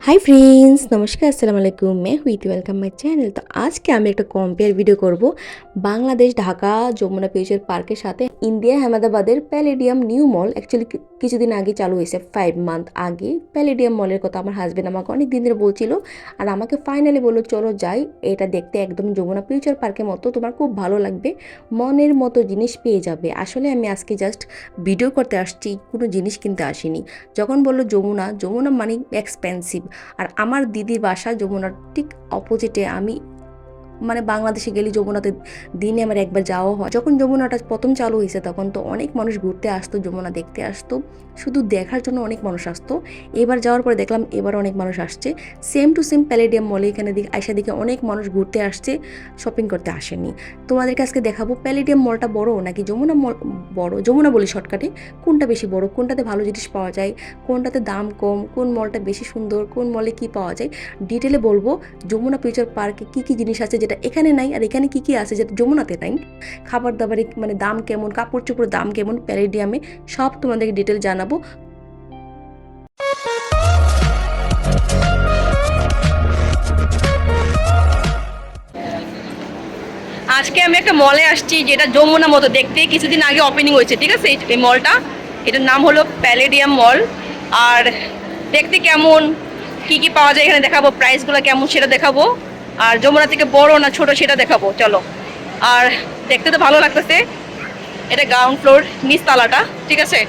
Hi friends, नमस्कार, अस्सलाम वालेकुम। मैं हुई थी, वेलकम माय चैनल। तो आज के আমি একটা কম্পেয়ার ভিডিও করব বাংলাদেশ ঢাকা যমুনা ফিউচার পার্কের সাথে ইন্ডিয়া আহমেদাবাদের প্যালেডিয়াম নিউ মল। অ্যাকচুয়ালি কিছুদিন আগে চালু হয়েছে, 5 মান্থ আগে। প্যালেডিয়াম মলের কথা আমার হাজব্যান্ড আমাকে অনেক দিন ধরে বলছিল, আর আমাকে ফাইনালি বললো চলো যাই। এটা দেখতে একদম যমুনা ফিউচার পার্কের মতো, তোমার খুব ভালো লাগবে, মনের মতো জিনিস পেয়ে যাবে। আসলে আমি আজকে জাস্ট ভিডিও করতে আসছি, কোনো জিনিস কিনতে আসিনি। যখন বললো যমুনা, যমুনা মানে এক্সপেন্সিভ। আর আমার দিদির বাসা যমুনার ঠিক অপোজিটে। আমি মানে বাংলাদেশে গেলে যমুনাতে দিনে আমার একবার যাওয়া হয়। যখন যমুনাটা প্রথম চালু হয়েছে তখন তো অনেক মানুষ ঘুরতে আসতো, যমুনা দেখতে আসতো, শুধু দেখার জন্য অনেক মানুষ আসতো। এবার যাওয়ার পরে দেখলাম এবার অনেক মানুষ আসছে। সেম টু সেম প্যালেডিয়াম মলে এখানে আইসা দিকে অনেক মানুষ ঘুরতে আসছে, শপিং করতে আসেনি। তোমাদেরকে আজকে দেখাবো প্যালেডিয়াম মলটা বড় নাকি যমুনা মল বড়। যমুনা বলি শর্টকাটে, কোনটা বেশি বড়, কোনটাতে ভালো জিনিস পাওয়া যায়, কোনটাতে দাম কম, কোন মলটা বেশি সুন্দর, কোন মলে কি পাওয়া যায়, ডিটেলে বলবো। যমুনা ফিউচার পার্কে কী কী জিনিস আছে যেটা এখানে নাই, আর এখানে কী কী আছে যেটা যমুনাতে নাই, খাবার দাবারে মানে দাম কেমন, কাপড় চোপড়ের দাম কেমন প্যালেডিয়ামে, সব তোমাদেরকে ডিটেল জানাবো। আজকে আমি একটা মলে আসছি যেটা যমুনা মতো দেখতে, কিছুদিন আগে ওপেনিং হয়েছে, ঠিক আছে। এই মলটা, এটার নাম হলো প্যালেডিয়াম মল। আর দেখতে কেমন, কি কি পাওয়া যায় এখানে দেখাবো, প্রাইসগুলো কেমন সেটা দেখাবো, আর যমুনা থেকে বড় না ছোট সেটা দেখাবো, চলো। আর দেখতে তো ভালো লাগতেছে। এটা গ্রাউন্ড ফ্লোর, নিচ তালাটা, ঠিক আছে।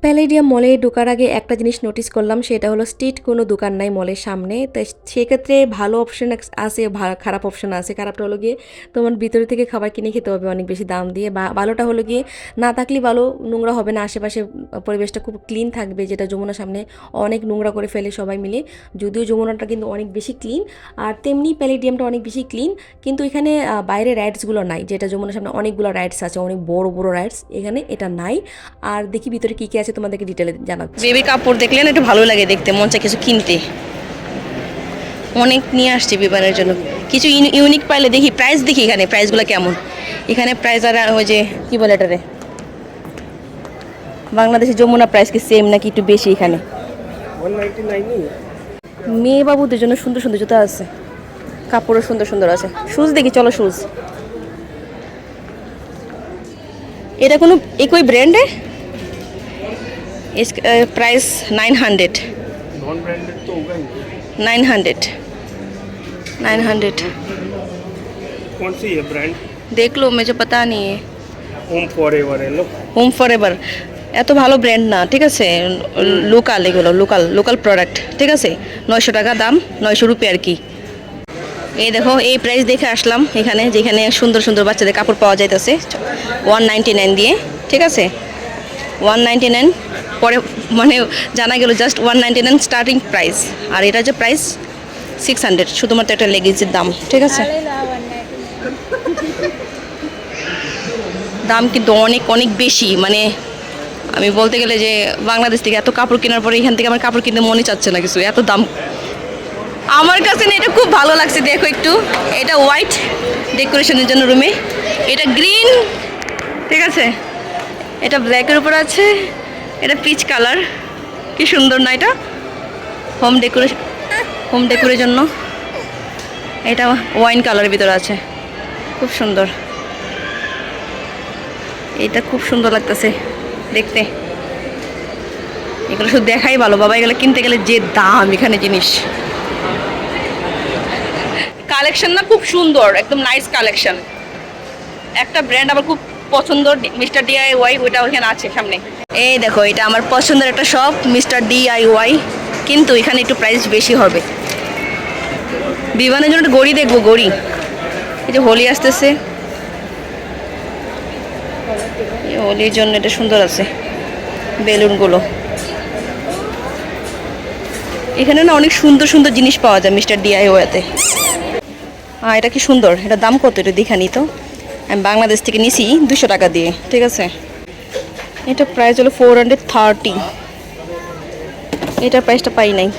প্যালেডিয়াম মলে ঢোকার আগে একটা জিনিস নোটিস করলাম, সেটা হলো স্ট্রিট কোনো দোকান নাই মলের সামনে। তো সেক্ষেত্রে ভালো অপশন আছে, খারাপ অপশন আছে। খারাপটা হলো গিয়ে তোমার ভিতরে থেকে খাবার কিনে খেতে হবে অনেক বেশি দাম দিয়ে। বা ভালোটা হলো গিয়ে না থাকলে ভালো, নোংরা হবে না, আশেপাশে পরিবেশটা খুব ক্লিন থাকবে, যেটা যমুনার সামনে অনেক নোংরা করে ফেলে সবাই মিলে। যদিও যমুনাটা কিন্তু অনেক বেশি ক্লিন, আর তেমনি প্যালেডিয়ামটা অনেক বেশি ক্লিন। কিন্তু এখানে বাইরে রাইডসগুলো নাই, যেটা যমুনার সামনে অনেকগুলো রাইডস আছে, অনেক বড় বড় রাইডস, এখানে এটা নাই। আর দেখি ভিতরে কী কী আছে তোমাদেরকে ডিটেলে জানাচ্ছি। বেবি কাপড় দেখলে না একটু ভালো লাগে দেখতে, মন চায় কিছু কিনতে। অনেক নিয়ে আসছে বিবাহের জন্য, কিছু ইউনিক পাইলে দেখি। প্রাইস দেখি এখানে, প্রাইসগুলো কেমন। এখানে প্রাইস আর ওই যে কী বলে এটারে, বাংলাদেশে যমুনা প্রাইস কি সেম নাকি একটু বেশি এখানে? মেয়ে বাবুদের জন্য সুন্দর সুন্দর জুতো আছে, কাপড়ও সুন্দর সুন্দর আছে। শুজ দেখি, চলো শুজ। এটা কোনো একই ব্র্যান্ডে, प्राइस 900 नॉन ब्रांडेड तो होगा ही। 900 कौन सी है ब्रांड? देख लो, मुझे पता नहीं है। होम फॉरएवर है लो। হোম ফরএভার এত ভালো ব্র্যান্ড না, ঠিক আছে। লোকাল, এগুলো লোকাল লোকাল প্রোডাক্ট, ঠিক আছে। 900 টাকা দাম, 900 রুপি আর কি। এই দেখো, এই প্রাইস দেখে আসলাম এখানে, যেখানে সুন্দর সুন্দর বাচ্চাদের কাপড় পাওয়া যাইতেছে 199 দিয়ে, ঠিক আছে। 199 পরে মানে জানা গেল জাস্ট 199 স্টার্টিং প্রাইস। আর এটা যে প্রাইস 600, শুধুমাত্র একটা লেগিংসের দাম, ঠিক আছে। দাম কিন্তু অনেক অনেক বেশি। মানে আমি বলতে গেলে যে বাংলাদেশ থেকে এত কাপড় কেনার পরে এখান থেকে আমার কাপড় কিনতে মনে চাচ্ছে না কিছু, এত দাম। আমার কাছে না এটা খুব ভালো লাগছে, দেখো একটু। এটা হোয়াইট ডেকোরেশনের জন্য রুমে, এটা গ্রিন, ঠিক আছে। এটা ব্ল্যাকের উপর আছে, এটা পিচ কালার, কি সুন্দর না এটা। হোম ডেকোরের জন্য। এটা ওয়াইন কালারের ভিতরে আছে, খুব সুন্দর। এটা খুব সুন্দর লাগতেছে দেখতে। এগুলো শুধু দেখাই ভালো বাবা, এগুলো কিনতে গেলে যে দাম এখানে জিনিস। কালেকশন না খুব সুন্দর, একদম নাইস কালেকশন। একটা ব্র্যান্ড আমার খুব পছন্দ, মিস্টার DIY, ওইটা ওইখানে আছে সামনে। এই দেখো, এটা আমার পছন্দের একটা শপ, মিস্টার DIY, কিন্তু এখানে একটু প্রাইস বেশি হবে। বিমানের জন্য একটা গড়ি দেখবো, গড়ি। এই যে হোলি আসতেছে, হোলির জন্য এটা সুন্দর আছে বেলুনগুলো। এখানে না অনেক সুন্দর সুন্দর জিনিস পাওয়া যায় মিস্টার DIY-তে। এটা কি সুন্দর, এটা দাম কত এটা দেখানি তো। আমি বাংলাদেশ থেকে নিছি 200 টাকা দিয়ে, ঠিক আছে। এটা প্রাইস হলো 430। এটার প্রাইসটা পাই নাই।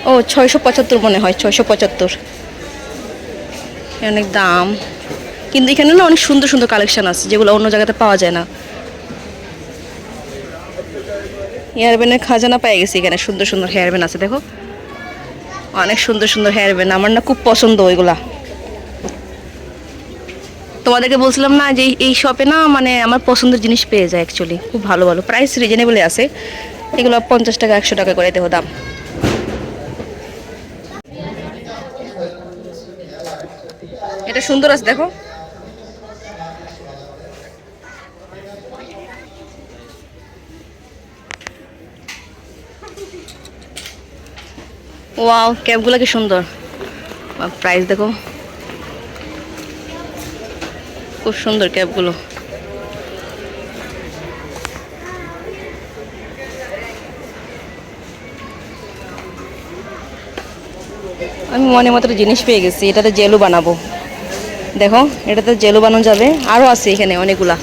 ও 675 মনে হয়, 675, অনেক দাম। কিন্তু এখানে না অনেক সুন্দর সুন্দর কালেকশন আছে যেগুলো অন্য জায়গাতে পাওয়া যায় না। হেয়ার ব্যান্ডের খাজানা পেয়ে গেছি এখানে, সুন্দর সুন্দর হেয়ার ব্যান্ড আছে দেখো, অনেক সুন্দর সুন্দর হেয়ার ব্যান্ড, আমার না খুব পছন্দ ওইগুলা। তোমাদেরকে বলছিলাম না যে এই শপে না মানে আমার পছন্দের জিনিস পেয়ে যায় অ্যাকচুয়ালি, খুব ভালো ভালো প্রাইস রিজনেবলে আছে। এগুলো 50 টাকা 100 টাকা করে দেখো দাম। এটা সুন্দর আছে দেখো, ওয়াও ক্যাপগুলো কি সুন্দর, প্রাইস দেখো খুব সুন্দর ক্যাপগুলো। আমি মনে মতো জিনিস পেয়ে গেছি, এটাতে জেলু বানাবো, দেখো এটাতে জেলু বানানো যাবে, আরও আছে এখানে অনেকগুলা,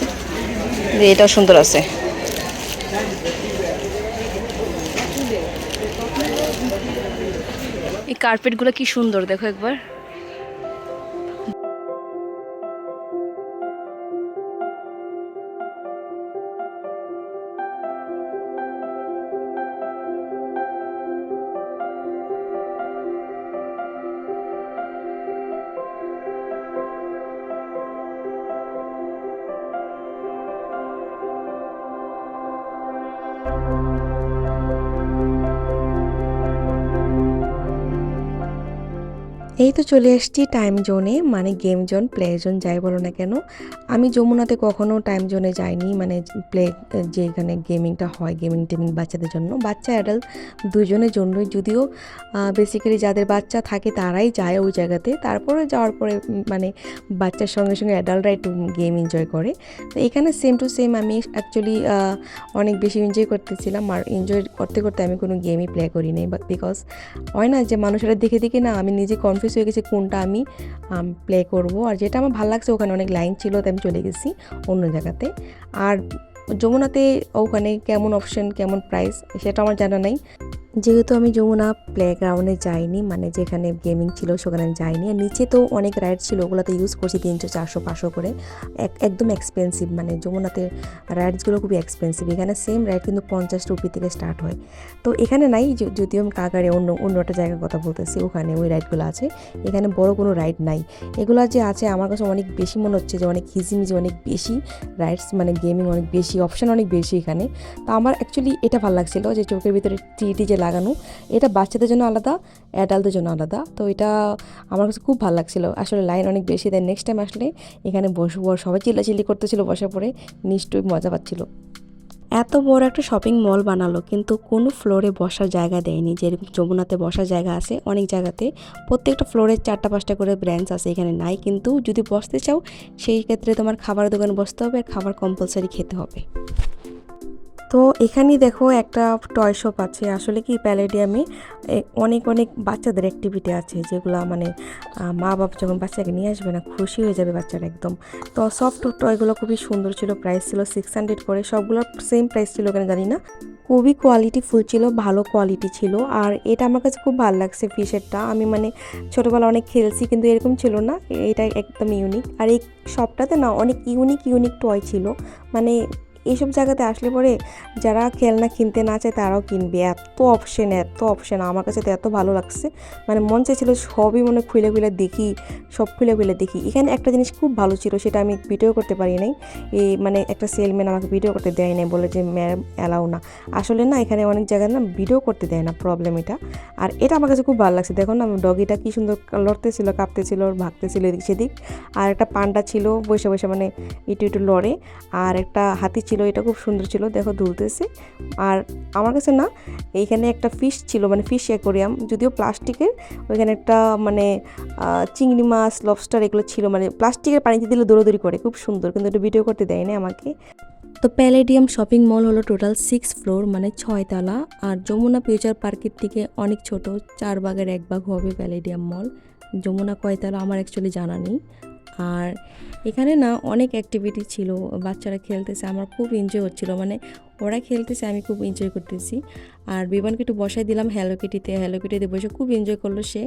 এটাও সুন্দর আছে। এই কার্পেটগুলো কি সুন্দর দেখো একবার। এই তো চলে এসেছি টাইম জোনে, মানে গেম জোন, প্লে জোন যাই বলো না কেন। আমি যমুনাতে কখনো টাইম জোনে যাইনি, মানে প্লে যেখানে গেমিংটা হয়, গেমিং টেমিং বাচ্চাদের জন্য, বাচ্চা অ্যাডাল্ট দুজনের জন্যই, যদিও বেসিক্যালি যাদের বাচ্চা থাকে তারাই যায় ওই জায়গাতে। তারপরে যাওয়ার পরে মানে বাচ্চার সঙ্গে সঙ্গে অ্যাডাল্টরা একটু গেম এনজয় করে। তো এখানে সেম টু সেম আমি অ্যাকচুয়ালি অনেক বেশি এনজয় করতেছিলাম, আর এনজয় করতে করতে আমি কোনো গেমই প্লে করি নাই, বিকজ হয় না যে মানুষেরা দেখে দেখে না আমি নিজে কনফিউজ হয়ে গেছি কোনটা আমি প্লে করব। আর যেটা আমার ভালো লাগছে ওখানে অনেক লাইন ছিল, তাই আমি চলে গেছি অন্য জায়গাতে। আর যমুনাতে ওখানে কেমন অপশন কেমন প্রাইস সেটা আমার জানা নাই, যেহেতু আমি যমুনা প্লেগ্রাউন্ডে যাইনি, মানে যেখানে গেমিং ছিল সেখানে আমি যাইনি। আর নিচে তো অনেক রাইড ছিল, ওগুলোতে ইউজ করছি 300 400 500 করে, একদম এক্সপেন্সিভ, মানে যমুনাতে রাইডসগুলো খুবই এক্সপেন্সিভ। এখানে সেম রাইড কিন্তু 50 রুপি থেকে স্টার্ট হয়। তো এখানে নাই, যদিও আমি কাকারে অন্য একটা জায়গার কথা বলতেছি, ওখানে ওই রাইডগুলো আছে, এখানে বড় কোনো রাইড নাই। এগুলো যে আছে আমার কাছে অনেক বেশি মনে হচ্ছে যে অনেক হিজিমিজি, অনেক বেশি রাইডস, মানে গেমিং অনেক বেশি, অপশান অনেক বেশি এখানে। তো আমার অ্যাকচুয়ালি এটা ভালো লাগছিলো যে চোখের ভিতরে টিটি যে লাগানো, এটা বাচ্চাদের জন্য আলাদা, অ্যাডাল্টদের জন্য আলাদা। তো এটা আমার কাছে খুব ভালো লাগছিলো, আসলে লাইন অনেক বেশি, তাই নেক্সট টাইম আসলে এখানে বসবো। আর সবাই চিল্লাচিল্লি করতেছিল বসার পরে, নিশ্চয়ই মজা পাচ্ছিল। এত বড় একটা শপিং মল বানালো কিন্তু কোনো ফ্লোরে বসার জায়গা দেয়নি, যেরকম যমুনাতে বসার জায়গা আছে অনেক জায়গাতে, প্রত্যেকটা ফ্লোরে 4টা 5টা করে ব্রাঞ্চ আছে, এখানে নাই। কিন্তু যদি বসতে চাও সেই ক্ষেত্রে তোমার খাবার দোকানে বসতে হবে, আর খাবার কম্পালসারি খেতে হবে। তো এখানেই দেখো একটা টয় শপ আছে, আসলে কি প্যালেডিয়ামে অনেক অনেক বাচ্চাদের অ্যাক্টিভিটি আছে, যেগুলো মানে মা বাবা যখন বাচ্চাকে নিয়ে আসবে না খুশি হয়ে যাবে বাচ্চারা একদম। তো সফট টয়গুলো খুবই সুন্দর ছিল, প্রাইস ছিল 600 করে, সবগুলোর সেম প্রাইস ছিল কেন জানি না, খুবই কোয়ালিটি ফুল ছিল, ভালো কোয়ালিটি ছিল। আর এটা আমার কাছে খুব ভালো লাগছে ফিশেরটা, আমি মানে ছোটোবেলা অনেক খেলছি কিন্তু এরকম ছিল না, এটা একদম ইউনিক। আর এই শপটাতে না অনেক ইউনিক টয় ছিল, মানে এইসব জায়গাতে আসলে পরে যারা খেলনা কিনতে না চায় তারাও কিনবে, এত অপশন আমার কাছে তো এত ভালো লাগছে, মানে মন চাইছিল সবই মনে খুলে দেখি, সব খুলে দেখি। এখানে একটা জিনিস খুব ভালো ছিল, সেটা আমি ভিডিও করতে পারি নাই, এই মানে একটা সেলম্যান আমাকে ভিডিও করতে দেয় নাই, বলে যে ম্যাডাম অ্যালাউ না। আসলে না এখানে অনেক জায়গায় না ভিডিও করতে দেয় না, প্রবলেম এটা। আর এটা আমার কাছে খুব ভালো লাগছে, দেখো না ডগিটা কি সুন্দর লড়তেছিল, কাঁপতেছিল, ভাগতেছিল এদিক সেদিক। আর একটা পান্ডা ছিল বসে বসে, মানে একটু লড়ে। আর একটা হাতি ছিল, এটা খুব সুন্দর ছিল, দেখো দুলতেছে। আর আমার কাছে না এইখানে একটা ফিশ ছিল, মানে ফিশ অ্যাকোরিয়াম, যদিও প্লাস্টিকের, ওইখানে একটা মানে চিংড়ি মাছ, লবস্টার এগুলো ছিল, মানে প্লাস্টিকের পানিতে দিলে দৌড়াদৌড়ি করে, খুব সুন্দর, কিন্তু এটা ভিডিও করতে দেয় না আমাকে। তো প্যালেডিয়াম শপিং মল হলো টোটাল 6 ফ্লোর, মানে 6 তলা। আর যমুনা ফিউচার পার্কের থেকে অনেক ছোট, 4 ভাগের 1 ভাগ হবে প্যালেডিয়াম মল। যমুনা কয়তলা আমার অ্যাকচুয়ালি জানা নেই। আর এখানে না অনেক অ্যাক্টিভিটি ছিল, বাচ্চারা খেলতেছে, আমার খুব এনজয় হচ্ছিল, মানে ওরা খেলতেছে, আমি খুব এনজয় করতেছি। আর বিমানকে একটু বসাই দিলাম হ্যালো কিটিতে বসে খুব এনজয় করলো সে।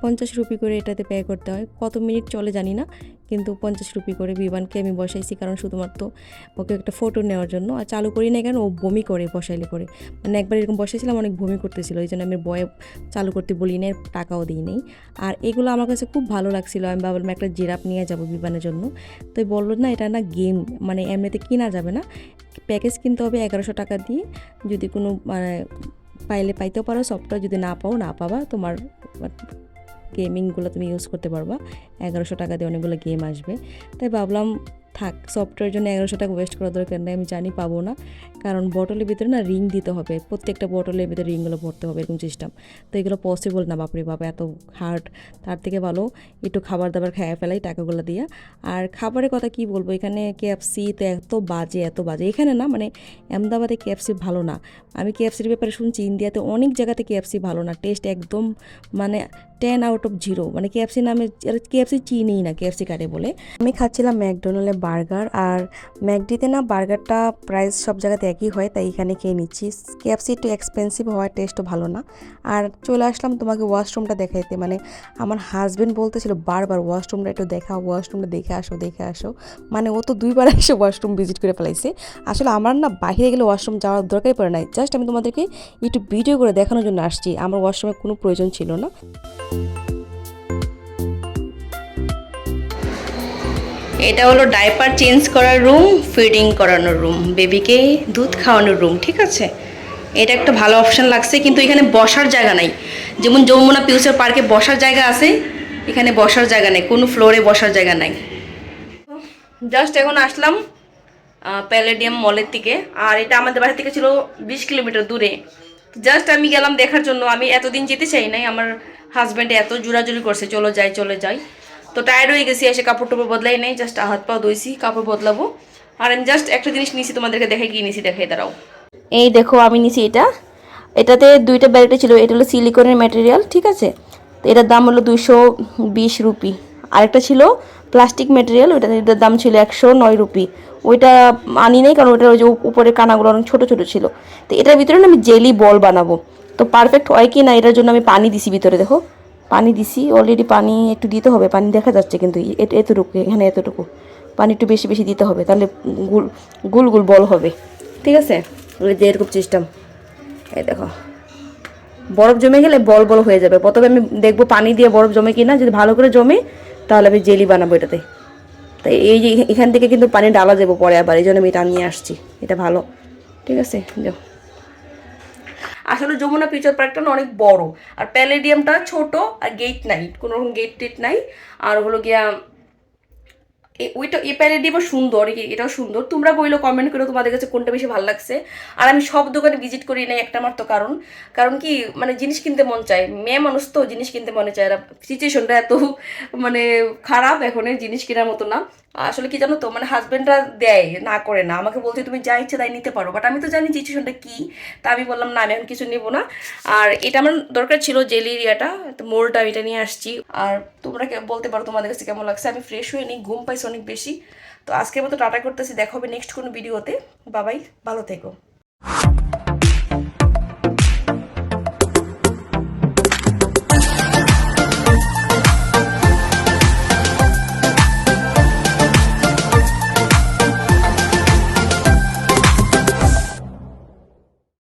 50 রুপি করে এটাতে পে করতে হয়, কত মিনিট চলে জানি না, কিন্তু 50 রুপি করে বিমানকে আমি বসাইছি, কারণ শুধুমাত্র ওকে একটা ফটো নেওয়ার জন্য। আর চালু করি না কেন, ও বমি করে বসাইলে পরে, মানে একবার এরকম বসাইছিলাম অনেক বমি করতেছিল, এই জন্য আমি বয়ে চালু করতে বলি নাই, টাকাও দিই নেই। আর এগুলো আমার কাছে খুব ভালো লাগছিলো, আমি ভাবলাম একটা জিরাফ নিয়ে যাব বিমানের জন্য। তো বললো না এটা না গেম, মানে এমনিতে কিনা যাবে না, প্যাকেজ কিনতে হবে 1100 টাকা দিয়ে। যদি কোনো মানে পাইতেও পারো সফটওয়্যার, যদি না পাও না পাবা, তোমার গেমিংগুলো তুমি ইউজ করতে পারবা। 1100 টাকা দিয়ে অনেকগুলো গেম আসবে। তাই ভাবলাম থাক, সফটওয়্যারের জন্য 1100 টাকা ওয়েস্ট করার দরকার নেই, আমি জানি পাবো না, কারণ বটলের ভিতরে না রিং দিতে হবে, প্রত্যেকটা বটলের ভিতরে রিংগুলো ভরতে হবে, এরকম সিস্টেম। তো এগুলো পসিবল না, বাপরে বাবা এত হার্ড। তার থেকে ভালো একটু খাবার দাবার খাইয়ে ফেলাই টাকাগুলো দিয়ে। আর খাবারের কথা কি বলবো, এখানে কেএফসি তো এত বাজে এখানে না, মানে আহমেদাবাদে কেএফসি ভালো না। আমি কেএফসির ব্যাপারে শুনছি ইন্ডিয়াতে অনেক জায়গাতে কেএফসি ভালো না, টেস্ট একদম মানে 10 আউট অফ 0, মানে কেএফসি নামে কেএফসি চিনিই না, কেএফসি কাটে বলে। আমি খাচ্ছিলাম ম্যাকডোনাল্ডের বার্গার, আর ম্যাকডিতে না বার্গারটা প্রাইস সব জায়গাতে একই হয়, তাই এখানে খেয়ে নিচ্ছি। কেএফসি একটু এক্সপেন্সিভ হওয়ার, টেস্টও ভালো না। আর চলে আসলাম তোমাকে ওয়াশরুমটা দেখাইতে, মানে আমার হাজব্যান্ড বলতেছিল বারবার ওয়াশরুমটা একটু দেখাও, ওয়াশরুমটা দেখে আসো, মানে ও তো 2বার এসে ওয়াশরুম ভিজিট করে ফেলাইছে। আসলে আমার না বাইরে গেলে ওয়াশরুম যাওয়ার দরকারই পড়ে নাই, জাস্ট আমি তোমাদেরকে একটু ভিডিও করে দেখানোর জন্য আসছি, আমার ওয়াশরুমের কোনো প্রয়োজন ছিল না। এটা হলো ডাইপার চেঞ্জ করার রুম, ফিডিং করানোর রুম, বেবিকে দুধ খাওয়ানোর রুম, ঠিক আছে। এটা একটা ভালো অপশন লাগছে, কিন্তু এখানে বসার জায়গা নাই। যেমন যমুনা ফিউচার পার্কে বসার জায়গা আছে, এখানে বসার জায়গা নেই, কোনো ফ্লোরে বসার জায়গা নাই। জাস্ট এখন আসলাম প্যালেডিয়াম মলের থেকে, আর এটা আমাদের বাড়ি থেকে ছিল 20 কিলোমিটার দূরে। জাস্ট আমি গেলাম দেখার জন্য, আমি এতদিন যেতে চাই নাই, আমার হাজব্যান্ড এত জোরাজুরি করছে চলে যাই। তো টায়ার্ড হয়ে গেছি, এসে কাপড় টাপড় বদলাই নেই, জাস্ট হাত পা ধুইছি, কাপড় বদলাবো। আর আমি জাস্ট একটা জিনিস নিয়েছি, তোমাদেরকে দেখাই গিয়ে নিয়েছি, দেখাই দাঁড়াও। এই দেখো আমি নিয়েছি এটাতে 2টা ব্যারেটে ছিল, এটা হলো সিলিকনের ম্যাটেরিয়াল, ঠিক আছে। তো এটার দাম হলো 220 রুপি। আরেকটা ছিল প্লাস্টিক ম্যাটেরিয়াল, এটার দাম ছিল 109 রুপি। ওইটা আনি নাই, কারণ ওইটার ওই যে উপরের কানাগুলো অনেক ছোটো ছিল। তো এটার ভিতরে না আমি জেলি বল বানাবো, তো পারফেক্ট হয় কি না এটার জন্য আমি পানি দিছি ভিতরে, দেখো পানি দিছি অলরেডি, পানি একটু দিতে হবে, পানি দেখা যাচ্ছে কিন্তু এতটুকু, এখানে এতটুকু পানি একটু বেশি দিতে হবে, তাহলে গুল বল হবে, ঠিক আছে। ওই যে এরকম সিস্টেম, এই দেখো বরফ জমে গেলে বল হয়ে যাবে। প্রথমে আমি দেখবো পানি দিয়ে বরফ জমে কিনা, যদি ভালো করে জমে তাহলে আমি জেলি বানাবো এটাতে। তাই এই যে এখান থেকে কিন্তু পানি ডালা যাবো পরে আবার, এই জন্য আমি এটা নিয়ে আসছি, এটা ভালো, ঠিক আছে। যাও, আসলে যমুনা ফিউচার পার্কটা না অনেক বড়, আর প্যালেডিয়ামটা ছোট, আর গেট নাই, কোনো রকম গেট নাই। আর হলো গিয়া ওইটা এই প্যালেডিয়ামও সুন্দর, এটাও সুন্দর। তোমরা বইলো কমেন্ট করে তোমাদের কাছে কোনটা বেশি ভালো লাগছে। আর আমি সব দোকানে ভিজিট করি নাই, একটা মাত্র কারণ কি, মানে জিনিস কিনতে মন চায়, মেয়ে মানুষ তো জিনিস কিনতে মনে চায়। আর সিচুয়েশনটা এত মানে খারাপ, এখন জিনিস কেনার মতো না। আসলে কি জানো তো, মানে হাজবেন্ডরা দেয় না করে না, আমাকে বলছে তুমি যা ইচ্ছে তাই নিতে পারো, বাট আমি তো জানি সিচুয়েশনটা কি। তা আমি বললাম না, আমি এখন কিছু নেবো না। আর এটা আমার দরকার ছিল জেলির মোলটা, এটা নিয়ে আসছি। আর তোমরা বলতে পারো তোমাদের কাছে কেমন লাগছে। আমি ফ্রেশ হয়ে নিই, ঘুম পাইছি অনেক বেশি। তো আজকের মতো টাটা করতেছি, দেখা হবে নেক্সট কোনো ভিডিওতে। বাবাই, ভালো থেকো।